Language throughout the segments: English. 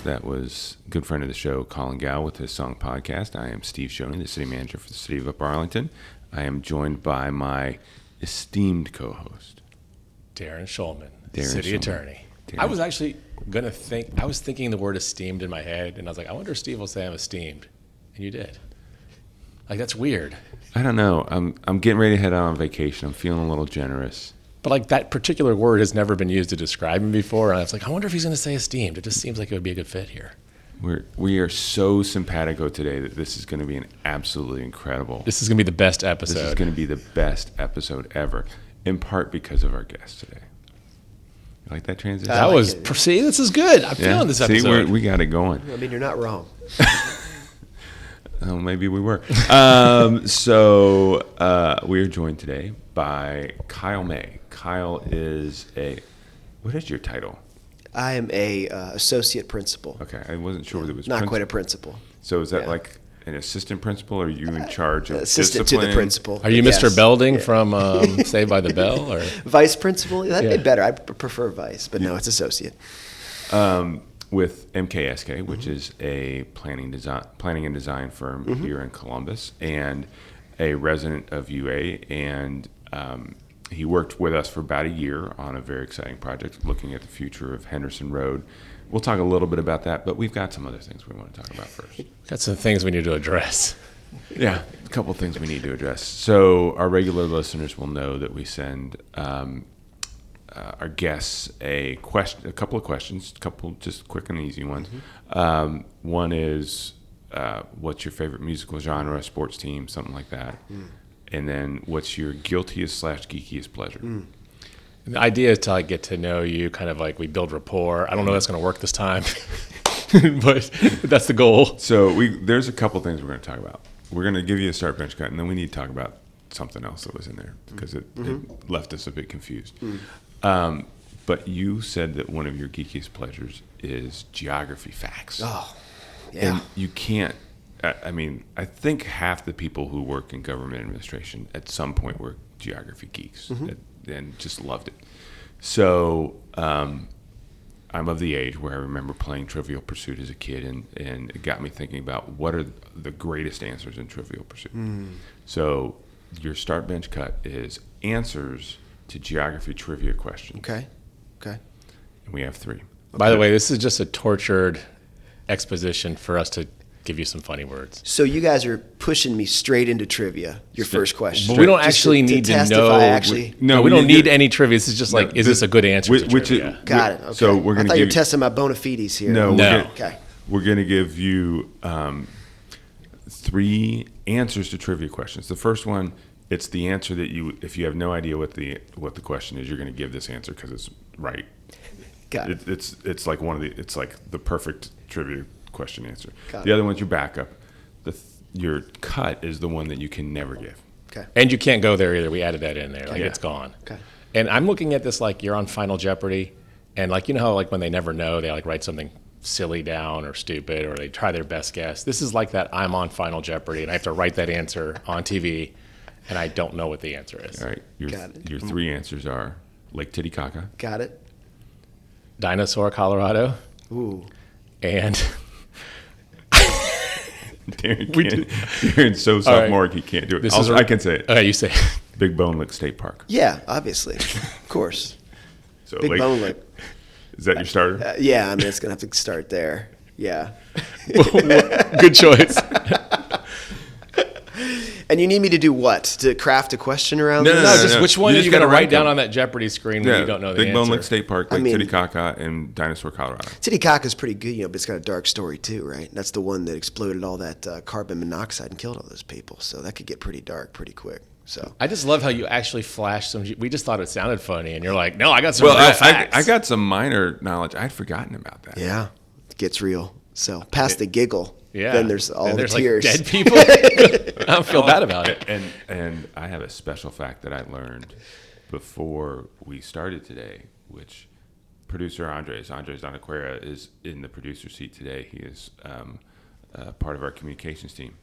That was a good friend of the show, Colin Gow, with his song Podcast. I am Steve Shoney, the city manager for the city of Upper Arlington. I am joined by my esteemed co-host, Darren Shulman, Darren city Shulman. attorney. Darren. I was actually I was thinking the word esteemed in my head, and I was like, I wonder if Steve will say I'm esteemed. And you did. Like, that's weird. I don't know. I'm getting ready to head out on vacation. I'm feeling a little generous. But like, that particular word has never been used to describe him before, and I was like, I wonder if he's going to say esteemed. It just seems like it would be a good fit here. We are so simpatico today that this is going to be an absolutely incredible. This is going to be the best episode. This is going to be the best episode ever, in part because of our guest today. You like that transition? That was, see, this is good. I'm feeling this episode. See, we got it going. I mean, you're not wrong. Oh, maybe we were. We are joined today by Kyle May. Kyle is what is your title? I am a associate principal. Okay, I wasn't sure whether it was Not quite a principal. So is that like an assistant principal, or are you in charge of Assistant discipline? to the principal. Are you Mr. Belding from Saved by the Bell? Or Vice principal? That'd be better. I prefer vice, but no, it's associate. With MKSK, which is a planning and design firm here in Columbus, and a resident of UA, and he worked with us for about a year on a very exciting project looking at the future of Henderson Road. We'll talk a little bit about that, but we've got some other things we want to talk about first. got some things we need to address. Yeah, a couple of things we need to address. So our regular listeners will know that we send our guests a couple of questions, just quick and easy ones. One is, what's your favorite musical genre, sports team, something like that. And then, what's your guiltiest/geekiest pleasure? The idea is to like get to know you, kind of like we build rapport. I don't know if that's going to work this time, but that's the goal. So there's a couple things we're going to talk about. We're going to give you a start bench cut, and then we need to talk about something else that was in there because it left us a bit confused. But you said that one of your geekiest pleasures is geography facts. Oh, yeah. And you can't. I mean, I think half the people who work in government administration at some point were geography geeks and just loved it. So I'm of the age where I remember playing Trivial Pursuit as a kid, and it got me thinking about what are the greatest answers in Trivial Pursuit. So your start bench cut is answers to geography trivia questions. Okay. And we have 3. By the way, this is just a tortured exposition for us to give you some funny words. So you guys are pushing me straight into trivia. Your first question. But we don't actually need to test know. If I actually, we don't need any trivia. This is just like, is this a good answer to trivia? got it. Okay. So we're going I to thought you were give testing my bona fides here. No. Okay. We're going to give you 3 answers to trivia questions. The first one, it's the answer that if you have no idea what the question is, you're going to give this answer because it's right. Got it. It's like it's like the perfect trivia question answer. Got the it. other one's your backup. Your cut is the one that you can never give. Okay. And you can't go there either. We added that in there. Like, it's gone. Okay. And I'm looking at this like you're on Final Jeopardy, and like, you know how like when they never know, they like write something silly down or stupid, or they try their best guess. This is like that. I'm on Final Jeopardy, and I have to write that answer on TV, and I don't know what the answer is. All right. Got it. Your 3 answers are Lake Titicaca. Got it. Dinosaur, Colorado, Ooh. and Darren's so sophomoric he can't do it. I can say it. Okay, you say it. Big Bone Lick State Park. Yeah, obviously. Of course. So Big Bone Lick. Is that your starter? Yeah, I mean, it's going to have to start there. Yeah. Good choice. And you need me to do what? To craft a question around this? No, just which one You are just you going to gotta write rank down them. on that Jeopardy screen when you don't know the Big answer? Bone Lick State Park, Lake mean- Titicaca, and Dinosaur, Colorado. Titicaca's pretty good, but it's got a dark story too, right? That's the one that exploded all that carbon monoxide and killed all those people. So that could get pretty dark pretty quick. So I just love how you actually flashed some. We just thought it sounded funny, and you're like, "No, I got some real facts." I got some minor knowledge. I'd forgotten about that. yeah, it gets real. So past the giggle, Yeah. then there's all And the there's tears. like dead people. I don't feel bad about it. And I have a special fact that I learned before we started today, which producer Andres Donaquera is in the producer seat today. He is part of our communications team.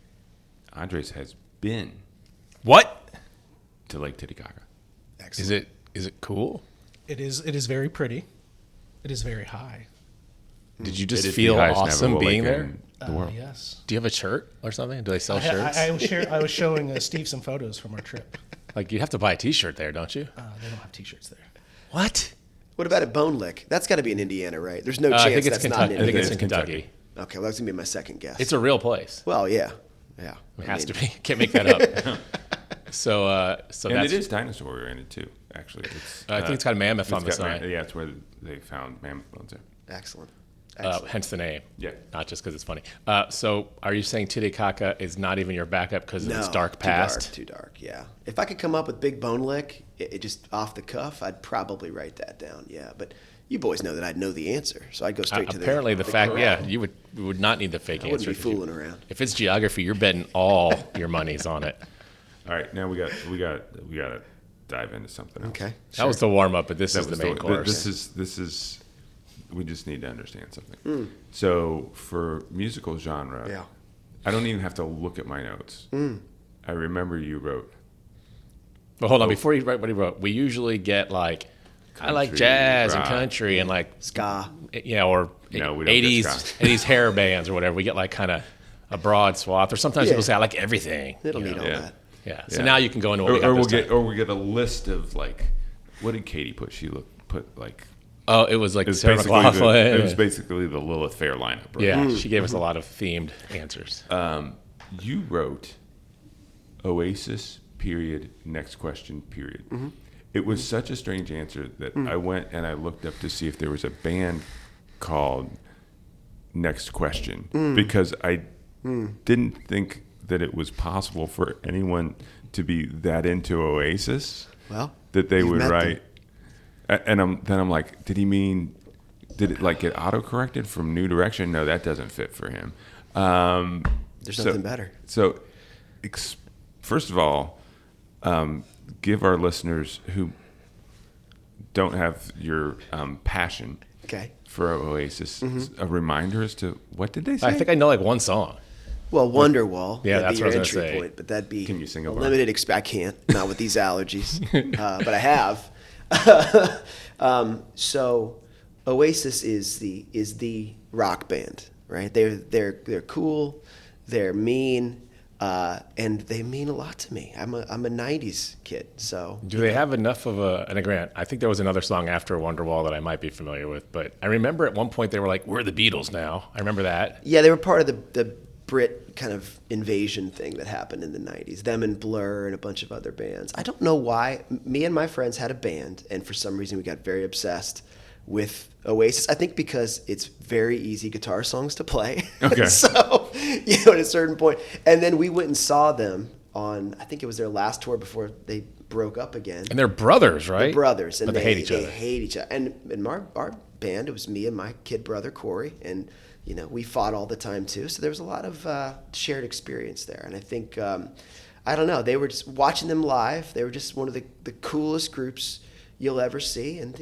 Andres has been What to Lake Titicaca. is it? Is it cool? It is very pretty. It is very high. Did you just It is feel the highest awesome Navajo being lake there? in the world. Yes. Do you have a shirt or something? Do they sell shirts? I was showing Steve some photos from our trip. Like you have to buy a T-shirt there, don't you? They don't have T-shirts there. What? What about at Bone Lick? That's got to be in Indiana, right? There's no I chance think it's that's Kentucky. not in I think Indiana. it's in Kentucky. Okay, well, that's going to be my second guess. It's a real place. Well, yeah. Yeah. It has to be. Can't make that up. So And that's, it is dinosaur oriented too. Actually, it's, I think it's got mammoth on the side. Yeah, it's where they found mammoth bones there. Excellent. Hence the name. Yeah. Not just because it's funny. So are you saying Titicaca is not even your backup because of its dark too past? Too dark, yeah. If I could come up with Big Bone Lick, it just off the cuff, I'd probably write that down, yeah. But you boys know that I'd know the answer, so I'd go straight to Apparently, the fact, corral. yeah, you would not need the fake I answer. wouldn't be fooling around. If it's geography, you're betting all your money's on it. All right, now we got to dive into something else. Okay. That was the warm up, but this is That the was main course. This is. We just need to understand something. So for musical genre, Yeah. I don't even have to look at my notes. I remember you wrote. But hold on, before you write what he wrote, we usually get like, I like Country, jazz and rock. country and like, Ska. or No, we don't get 80s, ska. 80s hair bands or whatever. We get like kind of a broad swath. Or sometimes people Yeah. say, I like everything. It'll you need know? all Yeah. that. Yeah. So Yeah. now you can go into what we got Or we'll this time. get we get a list of like, what did Katie put? She put like. Oh, it was like It was Sarah basically McLachlan. it was basically the Lilith Fair lineup. Right? Yeah, she gave us a lot of themed answers. You wrote Oasis, period, next question, period. It was such a strange answer that I went and I looked up to see if there was a band called Next Question because I didn't think that it was possible for anyone to be that into Oasis Well, that they you've would met write. And I'm like, did it like get auto-corrected from New Direction? No, that doesn't fit for him. There's nothing better. So, first of all, give our listeners who don't have your passion Okay. for Oasis a reminder as to what did they say? I think I know like one song. Well, Wonderwall. Yeah, that'd that's be what your I was gonna entry say. point, but that'd be Can you sing a a bar? limited. I can't, not with these allergies, but I have. So, Oasis is the rock band, right? They're cool, they're mean, and they mean a lot to me. I'm a '90s kid, so Do they have enough of a, and again, I think there was another song after Wonderwall that I might be familiar with, but I remember at one point they were like, we're the Beatles now. I remember that. yeah, they were part of the Brit kind of invasion thing that happened in the 90s. Them and Blur and a bunch of other bands. I don't know why. Me and my friends had a band, and for some reason we got very obsessed with Oasis. I think because it's very easy guitar songs to play. Okay. So, at a certain point. And then we went and saw them on, I think it was their last tour before they broke up again. And they're brothers, right? They're brothers, and But they hate each other. They hate each other. And in our band, it was me and my kid brother Corey, and we fought all the time too. So there was a lot of shared experience there. And I think I don't know, they were just watching them live. They were just one of the coolest groups you'll ever see, and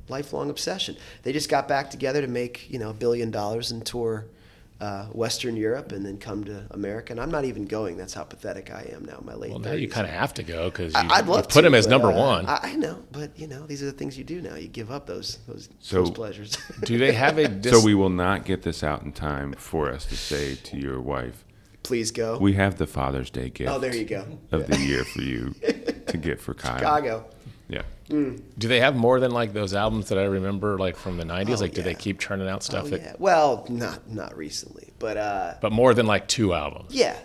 lifelong obsession. They just got back together to make $1 billion and tour Western Europe and then come to America. And I'm not even going. That's how pathetic I am now in my late 30s. Well, now you kind of have to go because I'd love put to, him as but, number one. I know, but these are the things you do now. You give up those So- pleasures. Do they have a So we will not get this out in time for us to say to your wife, Please go. we have the Father's Day gift Oh, there you go. of the year for you to get for Kyle. Chicago. Yeah. Do they have more than like those albums that I remember like from the 90s? Oh, like, do they yeah. keep churning out stuff? Oh, that, yeah. Well, not recently, but But more than like 2 albums. yeah.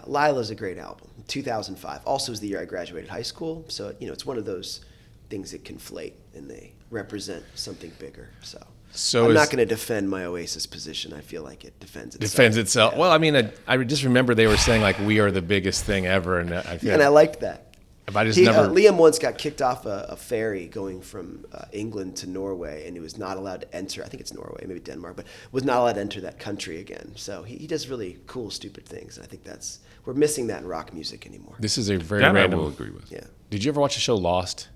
Lila's a great album. 2005. Also is the year I graduated high school, so it's one of those things that conflate and they represent something bigger. So is- I'm not going to defend my Oasis position. I feel like it defends itself. Defends itself. Well, I mean, I just remember they were saying like we are the biggest thing ever, and I feel And I liked that. if I just He, never. Liam once got kicked off a ferry going from England to Norway, and he was not allowed to enter. I think it's Norway, maybe Denmark, but was not allowed to enter that country again. So he does really cool, stupid things. And I think we're missing that in rock music anymore. This is a very That I random. will agree with. Yeah, Did you ever watch the show Lost?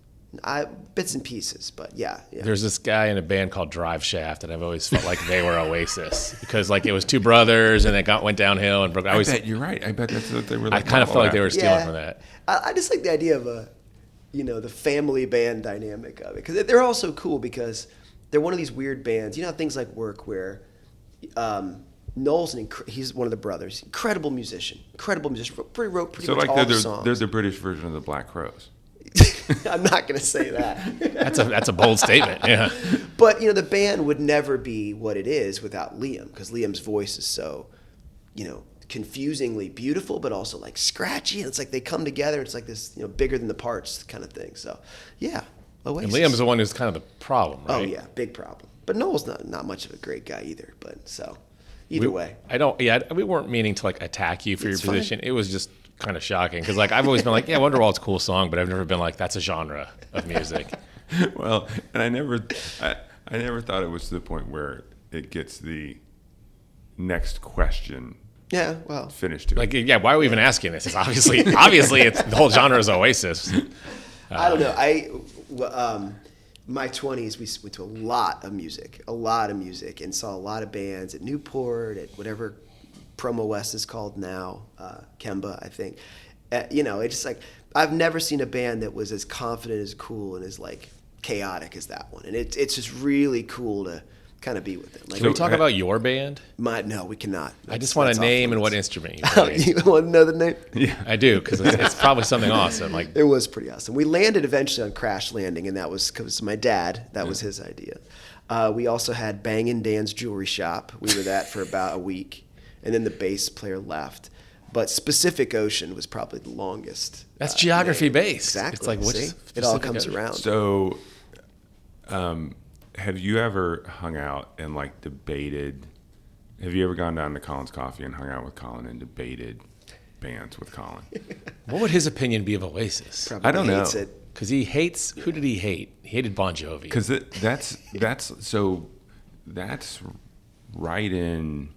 bits and pieces, but yeah. There's this guy in a band called Drive Shaft, and I've always felt like they were Oasis because like it was 2 brothers, and it went downhill and broke. I bet you're right. I bet that's what they were I like. kind of felt like they were after. stealing from that. I just like the idea of the family band dynamic of it, because they're also cool because they're one of these weird bands. You know how things like work where Noel's he's one of the brothers. Incredible musician. Wrote pretty So much like all the they're songs. the British version of the Black Crowes. I'm not going to say that. That's a bold statement. Yeah. But the band would never be what it is without Liam, because Liam's voice is so, confusingly beautiful, but also like scratchy. And it's like they come together. It's like this, bigger than the parts kind of thing. So, yeah, Oasis. And Liam's the one who's kind of the problem, right? Oh yeah, big problem. But Noel's not much of a great guy either. But so, either way, We weren't meaning to like attack you for It's your position. It was just kind of shocking because like I've always been like, yeah, Wonderwall's a cool song, but I've never been like that's a genre of music. Well, and I never thought it was to the point where it gets the next question yeah. Well, finished to it. Like, yeah, why are we even asking this? It's obviously it's the whole genre is Oasis. I don't know. My 20s, we went to a lot of music, and saw a lot of bands at Newport, at whatever Promo West is called now, Kemba, I think. It's just like, I've never seen a band that was as confident, as cool, and as like chaotic as that one. And it's just really cool to kind of be with them. Like, Can we talk about your band? No, we cannot. I just want a That's name and off what limits. instrument you play. You want to know the name? Yeah. I do, because it's probably something awesome. Like, It was pretty awesome. We landed eventually on Crash Landing, and that was because my dad. That was his idea. We also had Bangin' Dan's Jewelry Shop. We were that for about a week, and then the bass player left. But Specific Ocean was probably the longest. that's geography name. based. Exactly. It's like what's See? It all Pacific comes Ocean? around. So, have you ever hung out and like debated? Have you ever gone down to Colin's Coffee and hung out with Colin and debated bands with Colin? What would his opinion be of Oasis? Probably I don't know. hates it. Because he hates. Who did he hate? He hated Bon Jovi. Because that's right in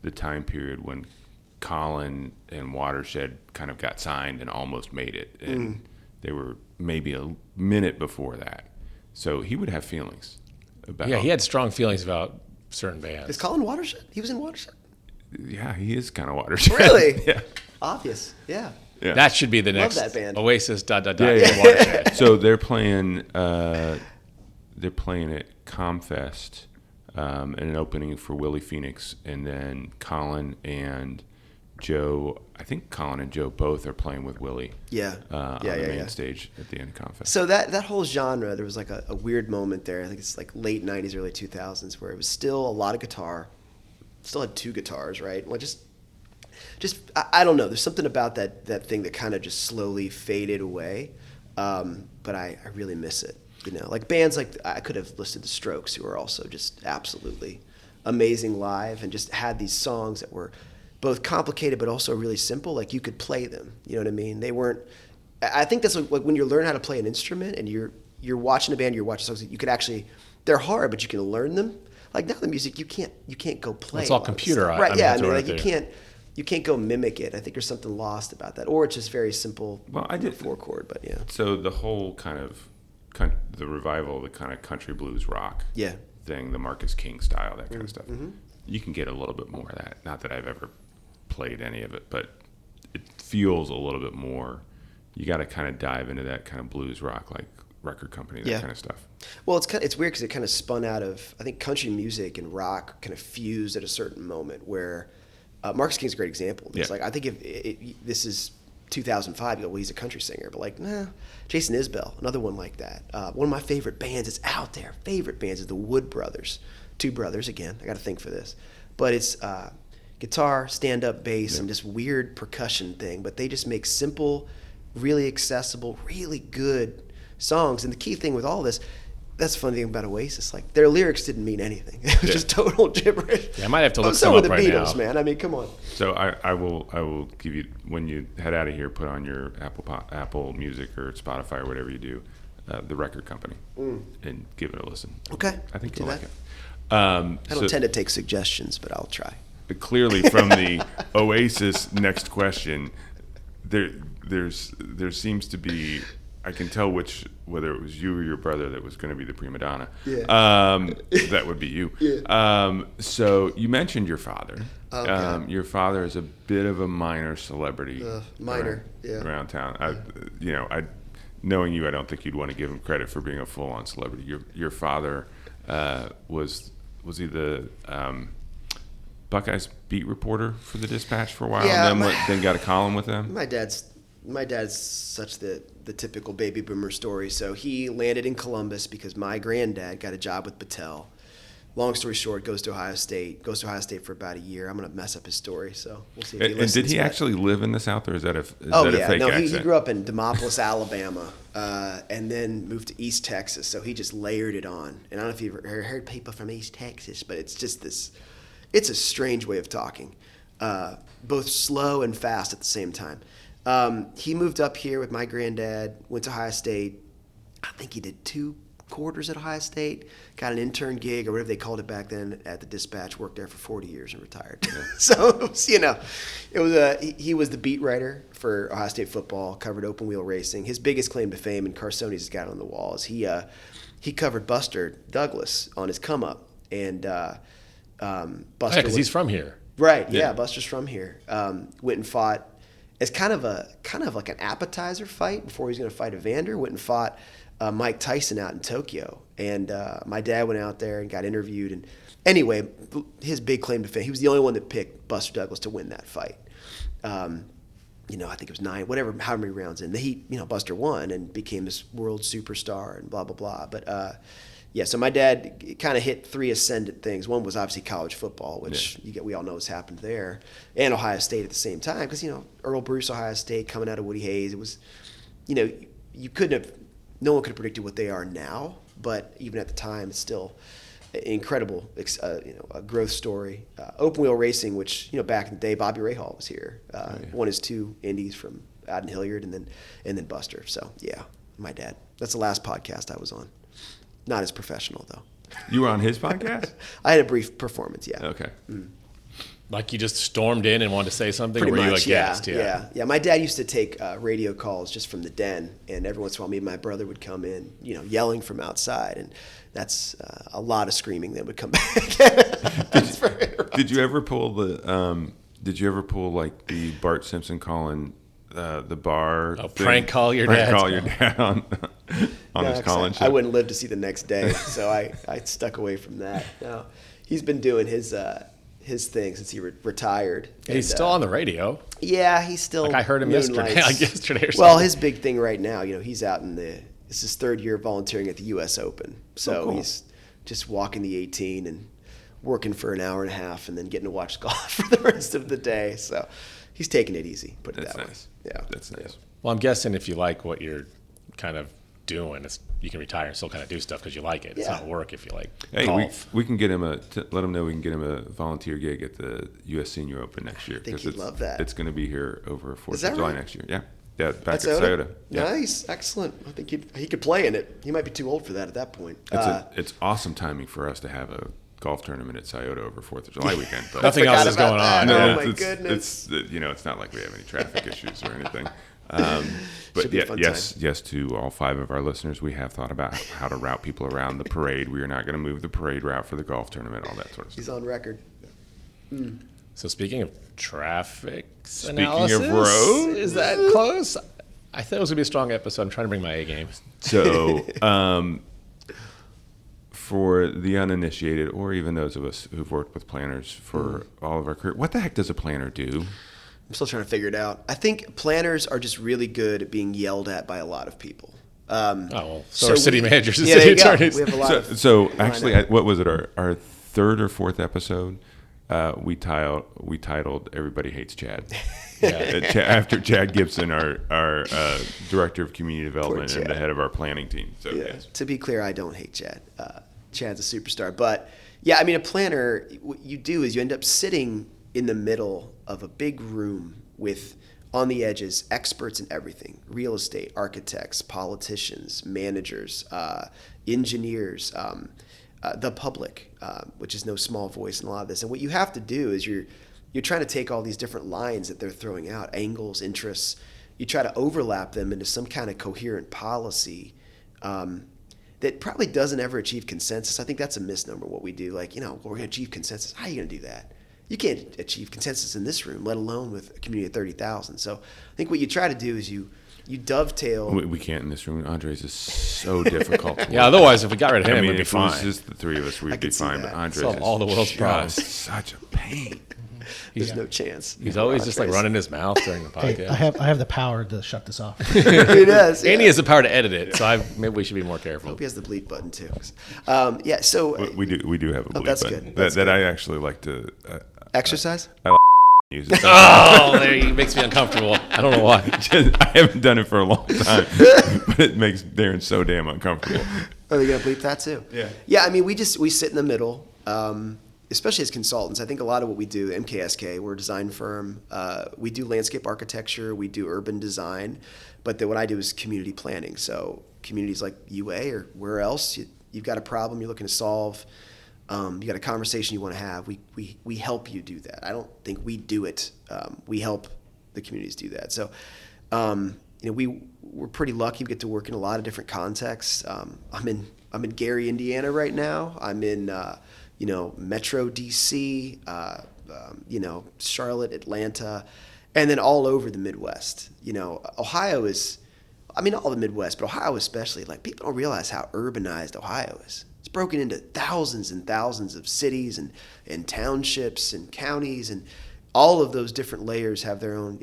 the time period when Colin and Watershed kind of got signed and almost made it, and they were maybe a minute before that. So he would have feelings about. Yeah, he had strong feelings about certain bands. Is Colin Watershed? He was in Watershed? Yeah, he is kind of Watershed. Really? Yeah. Obvious. Yeah. Yeah. That should be the Love next that band. Oasis. Yeah. Watershed. So they're playing at Comfest, and an opening for Willie Phoenix, and then Colin and Joe. I think Colin and Joe both are playing with Willie. Yeah. On the main stage at the end of Comfest. So that whole genre, there was like a weird moment there. I think it's like late 90s, early 2000s, where it was still a lot of guitar. Still had two guitars, right? Well, just I don't know. There's something about that thing that kind of just slowly faded away. But I really miss it. Like bands like, I could have listed the Strokes, who are also just absolutely amazing live, and just had these songs that were both complicated but also really simple. Like you could play them. You know what I mean? They weren't. I think that's like when you learn how to play an instrument and you're watching a band, you're watching songs that you could actually. They're hard, but you can learn them. Like now the music, you can't go play. It's all a lot of computer, stuff. Right? I Yeah. mean, I mean, right like there. you can't go mimic it. I think there's something lost about that, or it's just very simple. Well, I did 4-chord, but yeah. So the whole kind of the revival, the kind of country blues rock Yeah. thing, the Marcus King style, that kind of stuff. You can get a little bit more of that. Not that I've ever played any of it, but it feels a little bit more. You got to kind of dive into that kind of blues rock, like record company, that kind of stuff. Well, it's weird because it kind of spun out of, I think, country music and rock kind of fused at a certain moment where Marcus King's a great example. It's like, I think if this is 2005, you go, well, he's a country singer, but like, nah. Jason Isbell, another one like that. One of my favorite bands is out there. Favorite bands is the Wood Brothers. Two brothers, again. I got to think for this. But it's guitar, stand-up bass, and just weird percussion thing. But they just make simple, really accessible, really good songs. And the key thing with all this, that's the funny thing about Oasis. Like, their lyrics didn't mean anything. It was just total gibberish. Yeah, I might have to look so some were up the right Beatles, now. man. I mean, come on. So I will give you, when you head out of here, put on your Apple Music or Spotify or whatever you do, the record company, and give it a listen. Okay. I think Do you'll that. like it. I don't tend to take suggestions, but I'll try. Clearly, from the Oasis next question, there seems to be, I can tell whether it was you or your brother that was going to be the prima donna. Yeah. That would be you. Yeah. So you mentioned your father. Okay. Your father is a bit of a minor celebrity. Minor, yeah. Around town. Knowing you, I don't think you'd want to give him credit for being a full-on celebrity. Your father was he the Buckeyes beat reporter for the Dispatch for a while, Yeah, and then got a column with them. My dad's such the typical baby boomer story. So he landed in Columbus because my granddad got a job with Battelle. Long story short, goes to Ohio State for about a year. I'm going to mess up his story, so we'll see if he listens. And did he but- actually live in the South, or is that a fake He accent? grew up in Demopolis, Alabama, and then moved to East Texas. So he just layered it on. And I don't know if you've ever heard people from East Texas, but it's just this. It's a strange way of talking, both slow and fast at the same time. He moved up here with my granddad, went to Ohio State. I think he did 2 quarters at Ohio State, got an intern gig or whatever they called it back then at the Dispatch, worked there for 40 years and retired. So it was, he was the beat writer for Ohio State football, covered open wheel racing. His biggest claim to fame, and Carsoni's got it on the wall, is he covered Buster Douglas on his come up. And Buster, because he's from here. right? Yeah, Buster's from here. Went and fought as kind of like an appetizer fight before he was going to fight Evander. Went and fought Mike Tyson out in Tokyo, and my dad went out there and got interviewed. And anyway, his big claim to fame, he was the only one that picked Buster Douglas to win that fight. I think it was 9, how many rounds in. Buster won and became this world superstar and blah blah blah. But so my dad kind of hit 3 ascendant things. One was obviously college football, which we all know what's happened there, and Ohio State at the same time, because Earl Bruce, Ohio State, coming out of Woody Hayes, it was, you couldn't have. No one could have predicted what they are now, but even at the time, it's still incredible, a growth story. Open wheel racing, which back in the day, Bobby Rahal was here. Won his 2 Indies from out in Hilliard, and then Buster. So yeah, my dad. That's the last podcast I was on. Not as professional though. You were on his podcast? I had a brief performance. Yeah. Okay. Like you just stormed in and wanted to say something, Pretty or were much, you a guest? Yeah. My dad used to take radio calls just from the den, and every once in a while, me and my brother would come in, yelling from outside, and that's a lot of screaming that would come back. Did you ever pull like the Bart Simpson calling the bar? Prank call your dad. Prank call your dad on his calling show? I wouldn't live to see the next day, so I stuck away from that. No, he's been doing his thing since he retired. He's still on the radio. Yeah, he's still. I heard him yesterday. Or something. Well, his big thing right now, he's out it's his 3rd year volunteering at the U.S. Open. So cool. He's just walking the 18 and working for an hour and a half, and then getting to watch golf for the rest of the day. So he's taking it easy. Put it That's that nice. way. Yeah, That's nice. Yeah. Well, I'm guessing if you like what you're kind of doing, you can retire and still kind of do stuff because you like it. It's not work if you like golf. We can get him let him know we can get him a volunteer gig at the U.S. Senior Open next year. I think he'd love that. It's going to be here over 4th Is that of July right? next year. Yeah, back at Scioto? Scioto. Yeah. Nice, excellent. I think he could play in it. He might be too old for that at that point. It's awesome timing for us to have a golf tournament at Scioto over 4th of July weekend. But Nothing else is going on. Oh No, my it's, goodness! it's not like we have any traffic issues or anything. Should But be a fun yes, to all 5 of our listeners, we have thought about how to route people around the parade. We are not going to move the parade route for the golf tournament, all that sort of stuff. He's on record. So speaking of traffic Speaking analysis, of roads? is that close? I thought it was going to be a strong episode. I'm trying to bring my A game. So, for the uninitiated, or even those of us who've worked with planners for all of our career, what the heck does a planner do? I'm still trying to figure it out. I think planners are just really good at being yelled at by a lot of people. So are city managers and there city you go. attorneys. We have a lot of. So actually, what was it? Our 3rd or 4th episode, we titled "Everybody Hates Chad." After Chad Gibson, our director of community development and the head of our planning team. So yes. To be clear, I don't hate Chad. Chad's a superstar, but yeah, I mean, a planner. What you do is you end up sitting in the middle of a big room with, on the edges, experts in everything: real estate, architects, politicians, managers, engineers, the public, which is no small voice in a lot of this. And what you have to do is you're trying to take all these different lines that they're throwing out, angles, interests. You try to overlap them into some kind of coherent policy that probably doesn't ever achieve consensus. I think that's a misnomer, what we do. Like, we're going to achieve consensus. How are you going to do that? You can't achieve consensus in this room, let alone with a community of 30,000. So I think what you try to do is you you dovetail. We can't in this room. Andres is so difficult. Yeah, otherwise, if we got rid of him, I mean, we'd be if it was fine. just the three of us, we'd be could see fine. that. But Andres Solve is all the world's just problems. such a pain. There's no chance. He's always just like Andres. running his mouth during the podcast. Hey, I have the power to shut this off. He does. Yeah. And he has the power to edit it, so maybe we should be more careful. Hope he has the bleep button too. Yeah. So We do have a bleep that's button good. That's that I actually like to exercise. use. It. Oh, there he makes me uncomfortable. I don't know why. I haven't done it for a long time, but it makes Darren so damn uncomfortable. Are they gonna bleep that too? Yeah. Yeah. I mean, we sit in the middle. Especially as consultants, I think a lot of what we do, MKSK, we're a design firm. We do landscape architecture, we do urban design, but then what I do is community planning. So communities like UA or where else, you've got a problem you're looking to solve, you got a conversation you want to have, we help you do that. I don't think we do it. We help the communities do that. So, we're pretty lucky. We get to work in a lot of different contexts. I'm in Gary, Indiana right now. I'm in Metro DC, Charlotte, Atlanta, and then all over the Midwest. Ohio is, all the Midwest, but Ohio especially, like people don't realize how urbanized Ohio is. It's broken into thousands and thousands of cities and townships and counties, and all of those different layers have their own,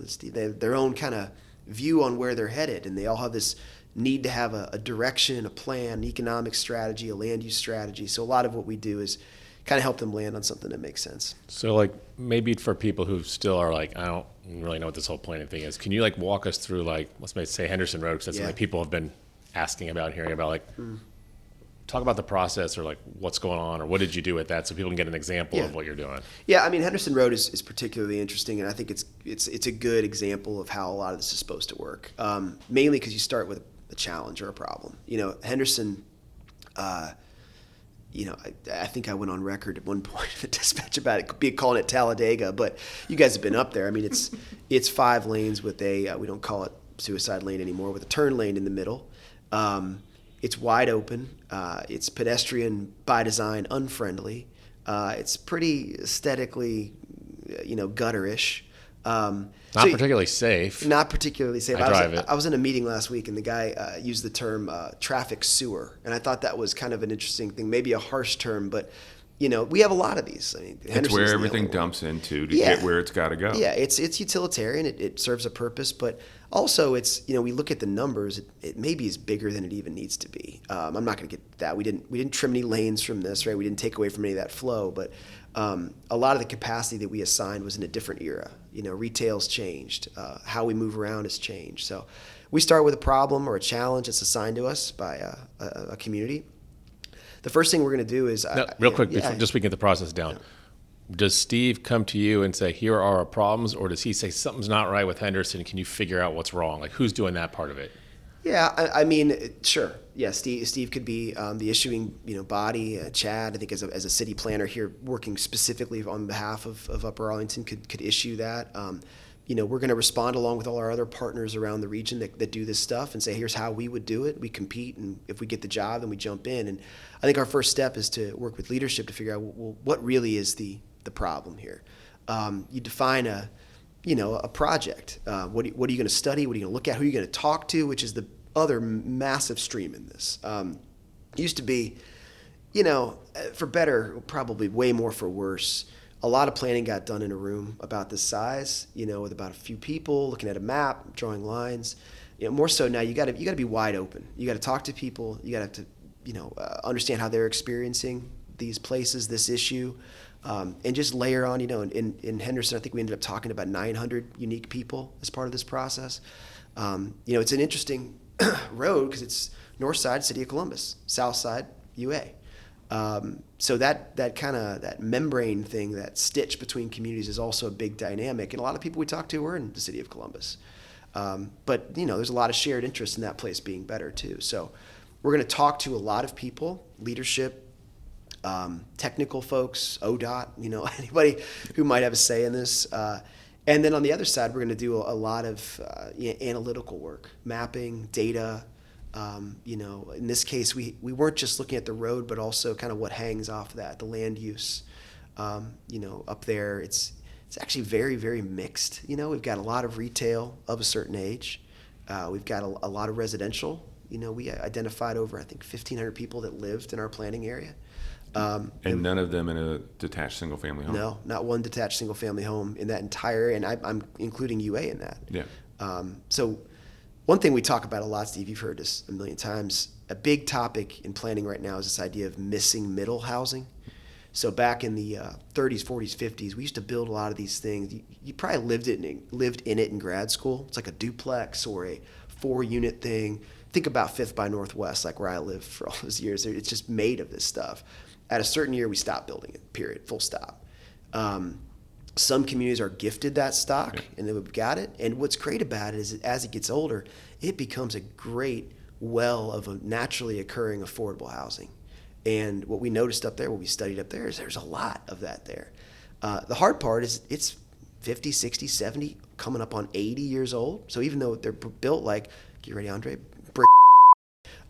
Steve, they have their own kind of view on where they're headed, and they all have this need to have a direction, a plan, an economic strategy, a land use strategy. So a lot of what we do is kind of help them land on something that makes sense. So, like, maybe for people who still are like, I don't really know what this whole planning thing is, can you, like, walk us through, like, let's maybe say Henderson Road, because that's something people have been asking about, hearing about, like, talk about the process or, like, what's going on or what did you do with that so people can get an example of what you're doing. Yeah, Henderson Road is particularly interesting, and I think it's a good example of how a lot of this is supposed to work, mainly because you start with a challenge or a problem. Henderson, I think I went on record at one point at the dispatch about it, calling it Talladega, but you guys have been up there. It's 5 lanes with we don't call it suicide lane anymore, with a turn lane in the middle. It's wide open. It's pedestrian by design, unfriendly. It's pretty aesthetically, gutterish. Not particularly safe. Not particularly safe. I was in a meeting last week, and the guy used the term traffic sewer, and I thought that was kind of an interesting thing, maybe a harsh term, but we have a lot of these. It's where everything dumps into to get where it's got to go. Yeah, it's utilitarian. It serves a purpose, but also it's we look at the numbers. It maybe is bigger than it even needs to be. I'm not going to get that. We didn't trim any lanes from this, right? We didn't take away from any of that flow, but a lot of the capacity that we assigned was in a different era. Retail's changed. How we move around has changed. So we start with a problem or a challenge that's assigned to us by a community. The first thing we're going to do is... real quick, just so we can get the process down. Does Steve come to you and say, here are our problems, or does he say, something's not right with Henderson, can you figure out what's wrong? Like, who's doing that part of it? Yeah, sure. Yeah, Steve could be the issuing body. Chad, I think as a city planner here working specifically on behalf of Upper Arlington could issue that. We're going to respond along with all our other partners around the region that do this stuff and say, here's how we would do it. We compete, and if we get the job, then we jump in. And I think our first step is to work with leadership to figure out, well, what really is the problem here. You define a project. What are you going to study? What are you going to look at? Who are you going to talk to? Which is the other massive stream in this. It used to be, for better, probably way more for worse. A lot of planning got done in a room about this size, with about a few people looking at a map, drawing lines. More so now, you got to be wide open. You got to talk to people. You got to understand how they're experiencing these places, this issue, and just layer on. In Henderson, I think we ended up talking to about 900 unique people as part of this process. It's an interesting road because it's north side, City of Columbus, south side, UA. So that kind of that membrane thing, that stitch between communities is also a big dynamic. And a lot of people we talk to are in the City of Columbus. But there's a lot of shared interest in that place being better too. So we're going to talk to a lot of people, leadership, technical folks, ODOT, anybody who might have a say in this. And then on the other side, we're going to do a lot of analytical work, mapping, data. In this case, we weren't just looking at the road, but also kind of what hangs off of that, the land use. Up there, it's actually very, very mixed. We've got a lot of retail of a certain age. We've got a lot of residential. We identified over, I think, 1,500 people that lived in our planning area. And none of them in a detached single-family home? No, not one detached single-family home in that entire area, and I'm including UA in that. Yeah. So one thing we talk about a lot, Steve, you've heard this a million times, a big topic in planning right now is this idea of missing middle housing. So back in the 30s, 40s, 50s, we used to build a lot of these things. You probably lived in it in grad school. It's like a duplex or a 4-unit thing. Think about Fifth by Northwest, like where I lived for all those years. It's just made of this stuff. At a certain year, we stopped building it, period, full stop. Some communities are gifted that stock, and then we've got it. And what's great about it is that as it gets older, it becomes a great well of a naturally occurring affordable housing. And what we noticed up there, what we studied up there, is there's a lot of that there. The hard part is it's 50, 60, 70, coming up on 80 years old. So even though they're built like, get ready, Andre,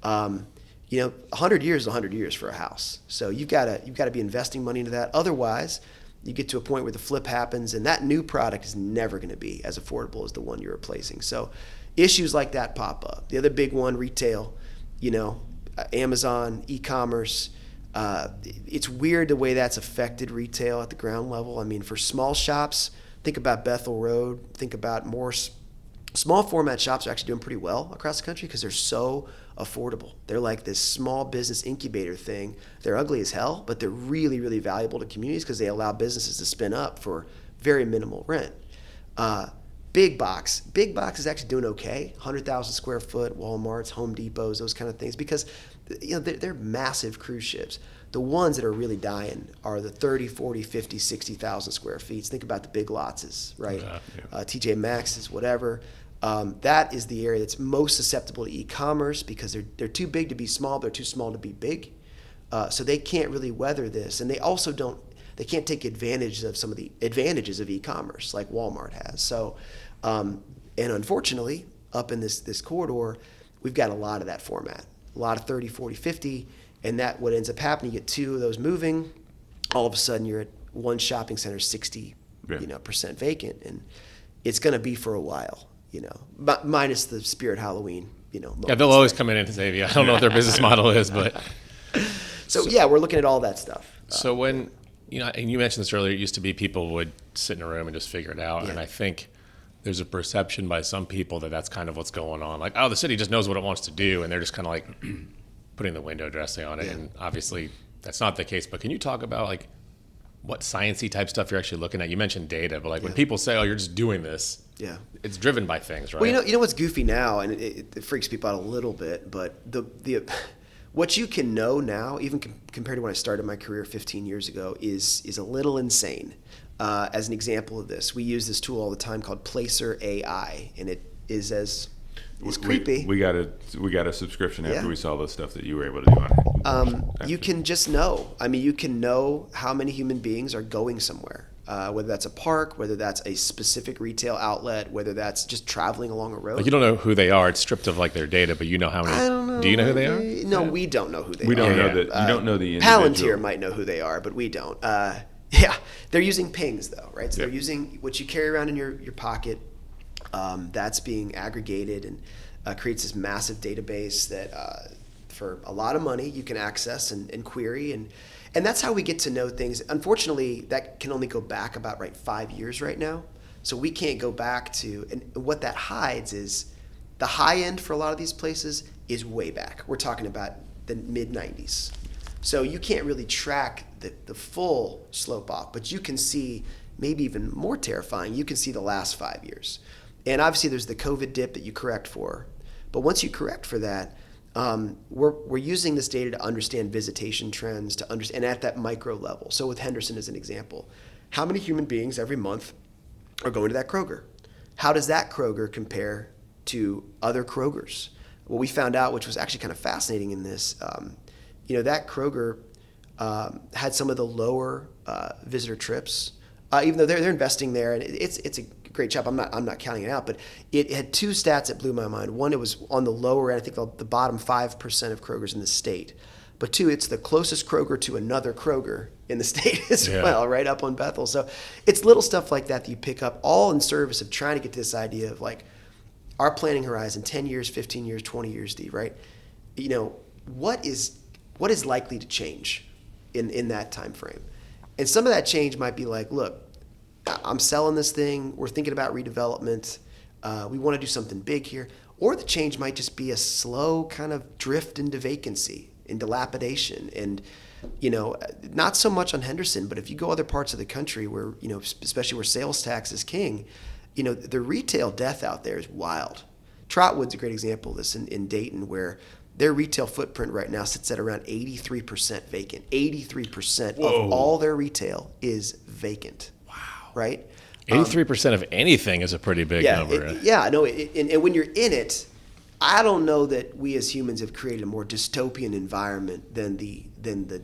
100 years is 100 years for a house. So you've got to be investing money into that. Otherwise, you get to a point where the flip happens, and that new product is never going to be as affordable as the one you're replacing. So issues like that pop up. The other big one, retail, Amazon, e-commerce. It's weird the way that's affected retail at the ground level. I mean, for small shops, think about Bethel Road. Think about more small format shops are actually doing pretty well across the country because they're so affordable. They're like this small business incubator thing. They're ugly as hell, but they're really, really valuable to communities because they allow businesses to spin up for very minimal rent. Big box is actually doing okay. 100,000 square foot, Walmarts, Home Depots, those kind of things, because they're massive cruise ships. The ones that are really dying are the 30, 40, 50, 60,000 square feet. Think about the Big Lots, right? TJ Maxx's, whatever. That is the area that's most susceptible to e-commerce because they're too big to be small, they're too small to be big. So they can't really weather this. And they also they can't take advantage of some of the advantages of e-commerce like Walmart has. So, and unfortunately, up in this corridor, we've got a lot of that format, a lot of 30, 40, 50, and that what ends up happening, you get 2 of those moving, all of a sudden you're at one shopping center 60% vacant, and it's going to be for a while, minus the Spirit Halloween, Yeah, they'll always come in and say, I don't know what their business model is, but. So yeah, we're looking at all that stuff. So when, and you mentioned this earlier, it used to be people would sit in a room and just figure it out. Yeah. And I think there's a perception by some people that that's kind of what's going on. Like, the city just knows what it wants to do, and they're just kind of like putting the window dressing on it. Yeah. And obviously that's not the case. But can you talk about like what science-y type stuff you're actually looking at? You mentioned data, but like when people say, you're just doing this, it's driven by things, right? Well, you know what's goofy now, and it freaks people out a little bit, but the what you can know now, even compared to when I started my career 15 years ago, is a little insane. As an example of this, we use this tool all the time called Placer AI, and it is creepy. We got a subscription after we saw the stuff that you were able to do on it. You can just know. I mean, you can know how many human beings are going somewhere, whether that's a park, whether that's a specific retail outlet, whether that's just traveling along a road. Like you don't know who they are. It's stripped of like their data, but you know how many. I don't know. Do you know who they are? No, we don't know who they are. We don't know that. You don't know the individual. Palantir might know who they are, but we don't. They're using pings though, right? So they're using what you carry around in your pocket. That's being aggregated and creates this massive database that for a lot of money you can access and query, and that's how we get to know things. Unfortunately, that can only go back about 5 years right now, so we can't go back to, and what that hides is the high end for a lot of these places is way back. We're talking about the mid-90s. So you can't really track the full slope off, but you can see, maybe even more terrifying, you can see the last 5 years. And obviously there's the COVID dip that you correct for. But once you correct for that, we're using this data to understand visitation trends, to understand, and at that micro level. So with Henderson as an example, how many human beings every month are going to that Kroger? How does that Kroger compare to other Krogers? What we found out, which was actually kind of fascinating in this, that Kroger had some of the lower visitor trips, even though they're investing there, and it's a great job. I'm not counting it out, but it had 2 stats that blew my mind. One, it was on the lower end, I think the bottom 5% of Krogers in the state. But 2, it's the closest Kroger to another Kroger in the state as well, right up on Bethel. So it's little stuff like that you pick up, all in service of trying to get to this idea of like, our planning horizon, 10 years, 15 years, 20 years, Steve, right? You know, what is likely to change in that time frame? And some of that change might be like, look, I'm selling this thing. We're thinking about redevelopment. We want to do something big here. Or the change might just be a slow kind of drift into vacancy, in dilapidation. And, you know, not so much on Henderson, but if you go other parts of the country where, you know, especially where sales tax is king, you know, the retail death out there is wild. Trotwood's a great example of this in Dayton, where their retail footprint right now sits at around 83% vacant. 83% Whoa. of all their retail is vacant. Wow. Right? 83% of anything is a pretty big number. And when you're in it, I don't know that we as humans have created a more dystopian environment than the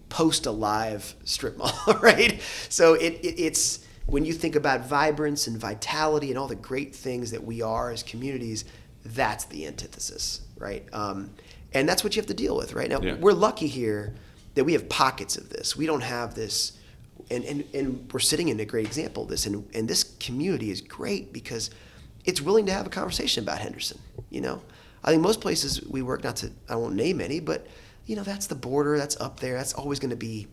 post-alive strip mall, right? So it's when you think about vibrance and vitality and all the great things that we are as communities, that's the antithesis, right? And that's what you have to deal with, right? Now, we're lucky here that we have pockets of this. We don't have this, and we're sitting in a great example of this, and this community is great because it's willing to have a conversation about Henderson, you know? I think most places we work, I won't name any, but, you know, that's the border, that's up there, that's always going to be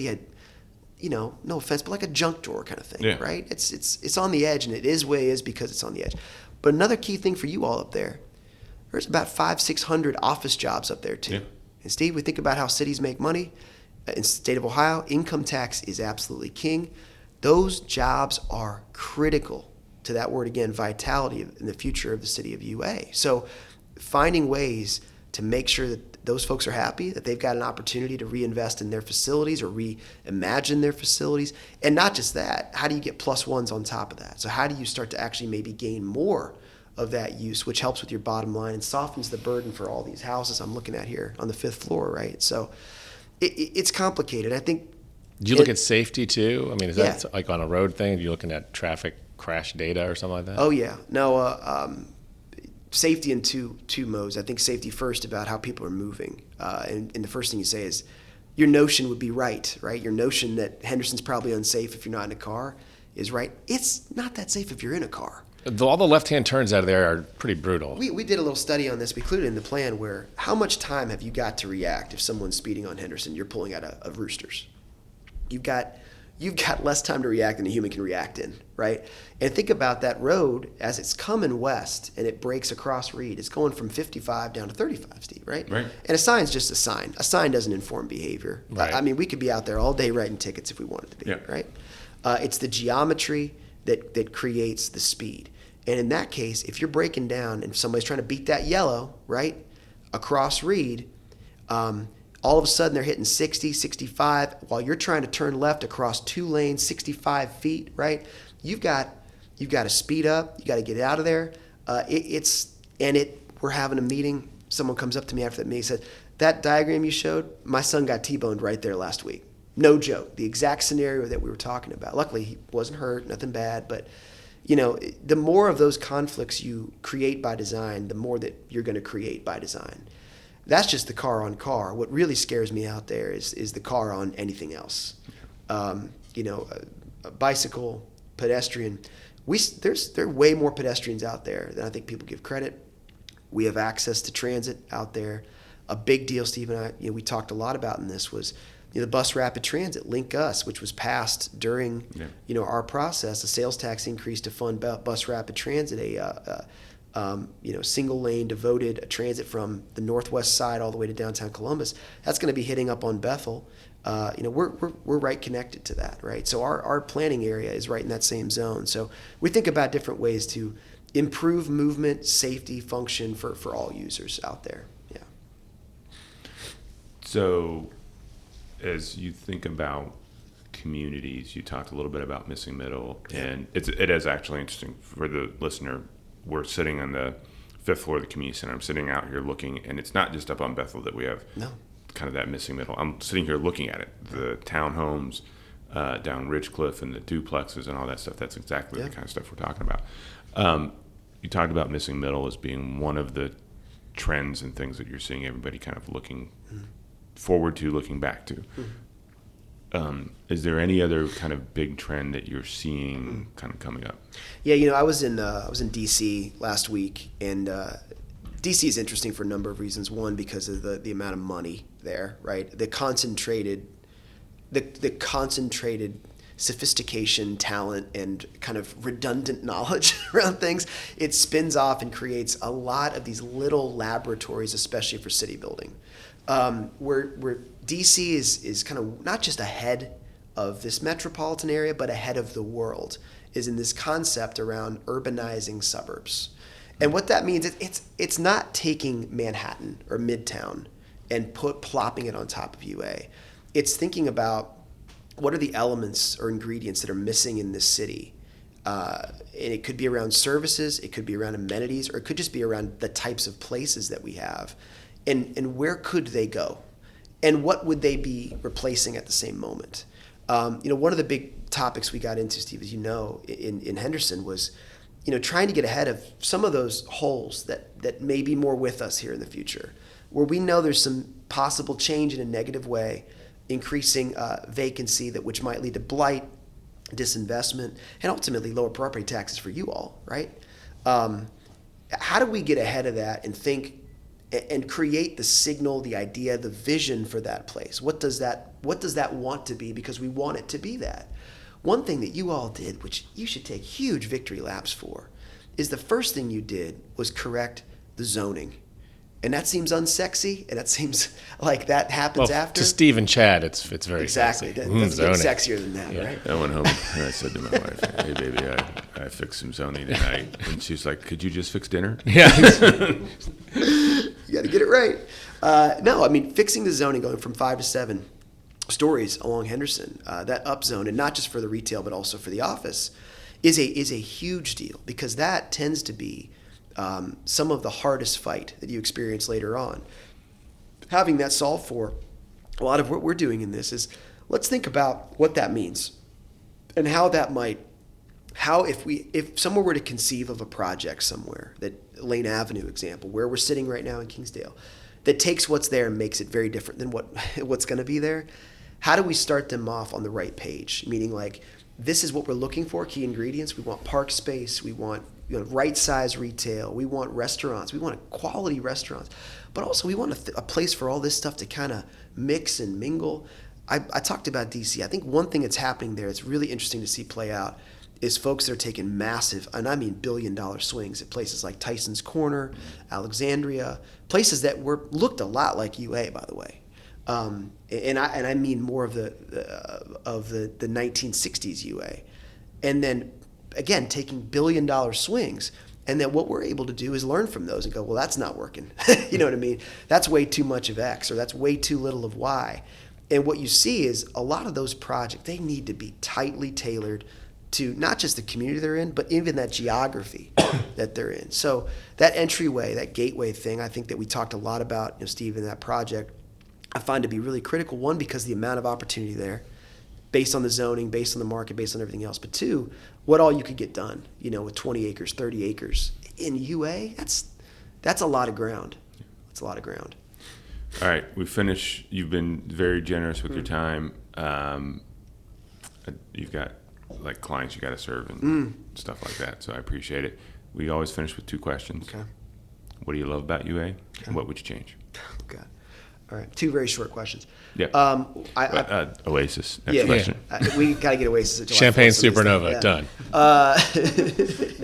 a, you know, no offense, but like a junk drawer kind of thing, right? It's on the edge, and it is what it is because it's on the edge. But another key thing for you all up there, there's about 500-600 office jobs up there too. Yeah. And Steve, we think about how cities make money. In the state of Ohio, income tax is absolutely king. Those jobs are critical to that word again, vitality in the future of the city of UA. So finding ways to make sure that those folks are happy, that they've got an opportunity to reinvest in their facilities or reimagine their facilities. And not just that, how do you get plus ones on top of that? So how do you start to actually maybe gain more of that use, which helps with your bottom line and softens the burden for all these houses I'm looking at here on the 5th floor, right? So it's complicated. I think. Do you look at safety too? I mean, is that like on a road thing? Are you looking at traffic crash data or something like that? Oh yeah, no. Safety in two modes. I think safety first about how people are moving, and the first thing you say is your notion would be right? Your notion that Henderson's probably unsafe if you're not in a car is right. It's not that safe if you're in a car. All the left-hand turns out of there are pretty brutal. We did a little study on this. We included in the plan where how much time have you got to react if someone's speeding on Henderson? You're pulling out of Roosters. You've got less time to react than a human can react in, right? And think about that road as it's coming west and it breaks across Reed. It's going from 55 down to 35, Steve, right? Right. And a sign's just a sign. A sign doesn't inform behavior. Right. I mean, we could be out there all day writing tickets if we wanted to be, right? It's the geometry that creates the speed. And in that case, if you're breaking down and somebody's trying to beat that yellow, right, across Reed, all of a sudden they're hitting 60, 65, while you're trying to turn left across 2 lanes, 65 feet, right? You've got to speed up. You got to get out of there. We're having a meeting. Someone comes up to me after that meeting and said, that diagram you showed, my son got T-boned right there last week. No joke. The exact scenario that we were talking about. Luckily, he wasn't hurt, nothing bad, but you know, the more of those conflicts you create by design, the more that you're going to create by design. That's just the car on car. What really scares me out there is the car on anything else. You know, a bicycle, pedestrian. There are way more pedestrians out there than I think people give credit. We have access to transit out there. A big deal, Steve and I, we talked a lot about in this was the bus rapid transit, Link Us, which was passed during our process, a sales tax increase to fund bus rapid transit, single lane devoted transit from the northwest side all the way to downtown Columbus. That's going to be hitting up on Bethel. We're right connected to that, right? So our planning area is right in that same zone. So we think about different ways to improve movement, safety, function for all users out there. Yeah. So as you think about communities, you talked a little bit about Missing Middle, and it is actually interesting for the listener. We're sitting on the 5th floor of the community center. I'm sitting out here looking, and it's not just up on Bethel that we have kind of that Missing Middle. I'm sitting here looking at it, the townhomes down Ridgecliff and the duplexes and all that stuff. That's exactly the kind of stuff we're talking about. You talked about Missing Middle as being one of the trends and things that you're seeing everybody kind of looking forward to, looking back to. Is there any other kind of big trend that you're seeing kind of coming up? Yeah, I was in DC last week, and DC is interesting for a number of reasons. One, because of the amount of money there, right? The concentrated sophistication, talent, and kind of redundant knowledge around things. It spins off and creates a lot of these little laboratories, especially for city building, where DC is kind of not just ahead of this metropolitan area, but ahead of the world, is in this concept around urbanizing suburbs. And what that means, it's not taking Manhattan or Midtown and plopping it on top of UA. It's thinking about what are the elements or ingredients that are missing in this city. And it could be around services, it could be around amenities, or it could just be around the types of places that we have. And where could they go? And what would they be replacing at the same moment? One of the big topics we got into, Steve, as you know, in Henderson was, trying to get ahead of some of those holes that may be more with us here in the future, where we know there's some possible change in a negative way, increasing vacancy, which might lead to blight, disinvestment, and ultimately lower property taxes for you all, right? How do we get ahead of that and think and create the signal, the idea, the vision for that place? What does that want to be? Because we want it to be that. One thing that you all did, which you should take huge victory laps for, is the first thing you did was correct the zoning. And that seems unsexy, and that seems like that happens after. To Steve and Chad, it's very exactly. sexy. It doesn't get Zoning. sexier than that, right? I went home and I said to my wife, "Hey, baby, I fixed some zoning tonight," and she's like, "Could you just fix dinner?" Yeah. You got to get it right. No, I mean, fixing the zoning, going from 5 to 7 stories along Henderson, that up zone, and not just for the retail but also for the office, is a huge deal, because that tends to be some of the hardest fight that you experience later on. Having that solved for, a lot of what we're doing in this is, let's think about what that means and how that might, if someone were to conceive of a project somewhere, that Lane Avenue example, where we're sitting right now in Kingsdale, that takes what's there and makes it very different than what's going to be there. How do we start them off on the right page? Meaning, like, this is what we're looking for, key ingredients. We want park space. We want right size retail. We want restaurants. We want quality restaurants. But also we want a place for all this stuff to kind of mix and mingle. I talked about DC. I think one thing that's happening there, it's really interesting to see play out, is folks that are taking massive, and I mean billion-dollar swings at places like Tyson's Corner, Alexandria, places that looked a lot like UA, by the way. And I mean more of the 1960s UA. And then, again, taking billion-dollar swings. And then what we're able to do is learn from those and go, well, that's not working. You know what I mean? That's way too much of X, or that's way too little of Y. And what you see is a lot of those projects, they need to be tightly tailored to not just the community they're in, but even that geography that they're in. So that entryway, that gateway thing, I think that we talked a lot about, Steve, in that project, I find to be really critical. One, because the amount of opportunity there, based on the zoning, based on the market, based on everything else. But two, what all you could get done, with 20 acres, 30 acres. In UA, that's a lot of ground. That's a lot of ground. All right, we finish. You've been very generous with your time. You've got clients you got to serve and stuff like that, so I appreciate it. We always finish with 2 questions. Okay. What do you love about UA, and what would you change? Okay. All right, 2 very short questions. Yeah. Oasis. Next question. We got to get Oasis at July Champagne 4th, Supernova, done.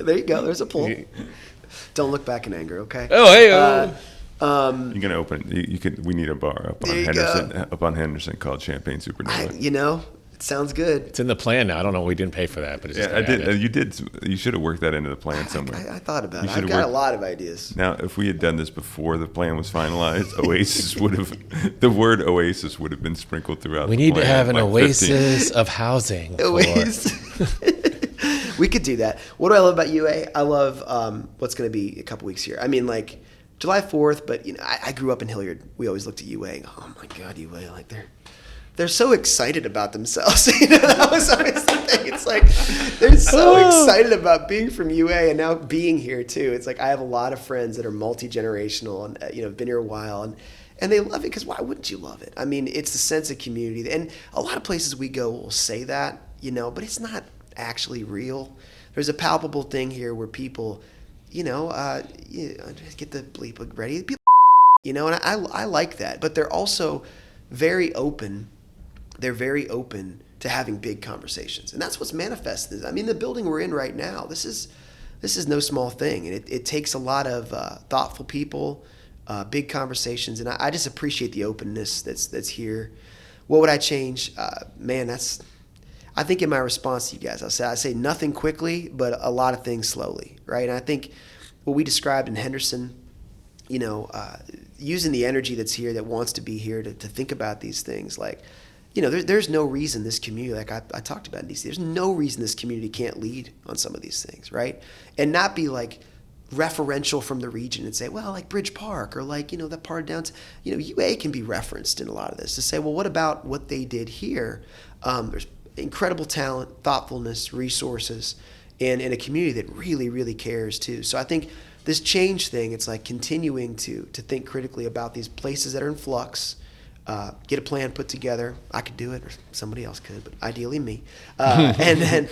There you go. There's a pull. Don't look back in anger, okay? Oh, hey. You're gonna open. We need a bar up on Henderson called Champagne Supernova. It sounds good. It's in the plan now. I don't know. We didn't pay for that, but it's just I did. You did. You should have worked that into the plan somewhere. I thought about it. I've got a lot of ideas. Now, if we had done this before the plan was finalized, Oasis would have. The word Oasis would have been sprinkled throughout. We need to have an oasis of housing. Oasis. We could do that. What do I love about UA? I love what's going to be a couple weeks here. I mean, July 4th, but I grew up in Hilliard. We always looked at UA and go, oh my God, UA, they're so excited about themselves. That was always the thing. It's they're so excited about being from UA and now being here too. It's I have a lot of friends that are multi-generational and have been here a while, And they love it because why wouldn't you love it? I mean, it's the sense of community. And a lot of places we go will say that, but it's not actually real. There's a palpable thing here where people, get the bleep ready. People, and I like that. But they're also very open. They're very open to having big conversations. And that's what's manifested. I mean, the building we're in right now, this is no small thing. And it takes a lot of thoughtful people, big conversations. And I just appreciate the openness that's here. What would I change? I think in my response to you guys, I say nothing quickly, but a lot of things slowly, right? And I think what we described in Henderson, using the energy that's here, that wants to be here to think about these things, like, there's no reason this community, like I talked about in DC, there's no reason this community can't lead on some of these things, right? And not be like referential from the region and say, well, like Bridge Park or like, that part of downtown, UA can be referenced in a lot of this to say, well, what about what they did here? There's incredible talent, thoughtfulness, resources, and in a community that really, really cares too. So I think this change thing, it's like continuing to think critically about these places that are in flux, get a plan put together. I could do it, or somebody else could, but ideally me. And then,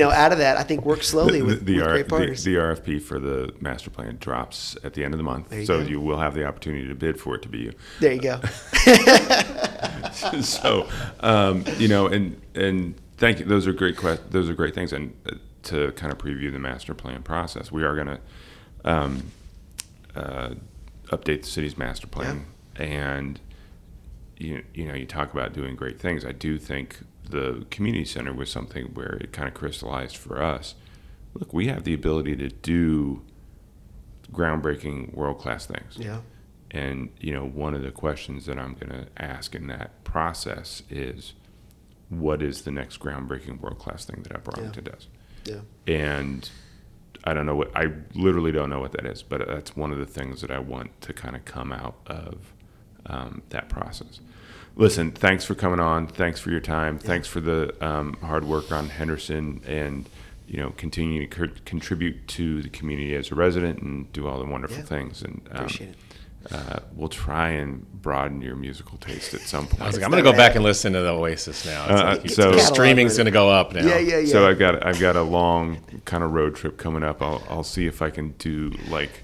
out of that, I think work slowly with great partners. The RFP for the master plan drops at the end of the month, so you will have the opportunity to bid for it to be you. There you go. So, and thank you. Those are great those are great things. And to kind of preview the master plan process, we are going to update the city's master plan, and you talk about doing great things. I do think the community center was something where it kind of crystallized for us. Look, we have the ability to do groundbreaking, world-class things. Yeah. And, one of the questions that I'm going to ask in that process is, what is the next groundbreaking, world-class thing that Upper Arlington does? Yeah. And I literally don't know what that is, but that's one of the things that I want to kind of come out of that process. Listen, thanks for coming on. Thanks for your time. Yeah. Thanks for the hard work on Henderson, and continue to contribute to the community as a resident and do all the wonderful things. And appreciate it. We'll try and broaden your musical taste at some point. I was like, I'm going to go back and listen to the Oasis now. So streaming's going to go up now. Yeah. So I've got a long kind of road trip coming up. I'll see if I can do like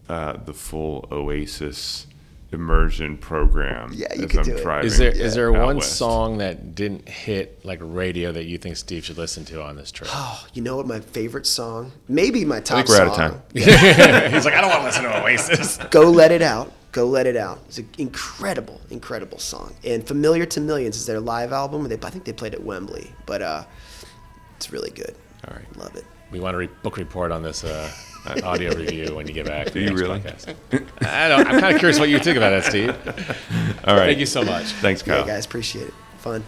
the full Oasis immersion program. Yeah, you can do it. Is there one song that didn't hit like radio that you think Steve should listen to on this trip? Oh, you know what my favorite song? Maybe my top I think we're song. out of time. He's like, I don't want to listen to Oasis. Go Let It Out. Go Let It Out. It's an incredible, incredible song. And Familiar to Millions is their live album. I think they played at Wembley, but it's really good. All right. Love it. We want a book report on this audio review when you get back. Do you really? I'm kind of curious what you think about that, Steve. All right. Thank you so much. Thanks, Kyle. Yeah, guys, appreciate it. Fun.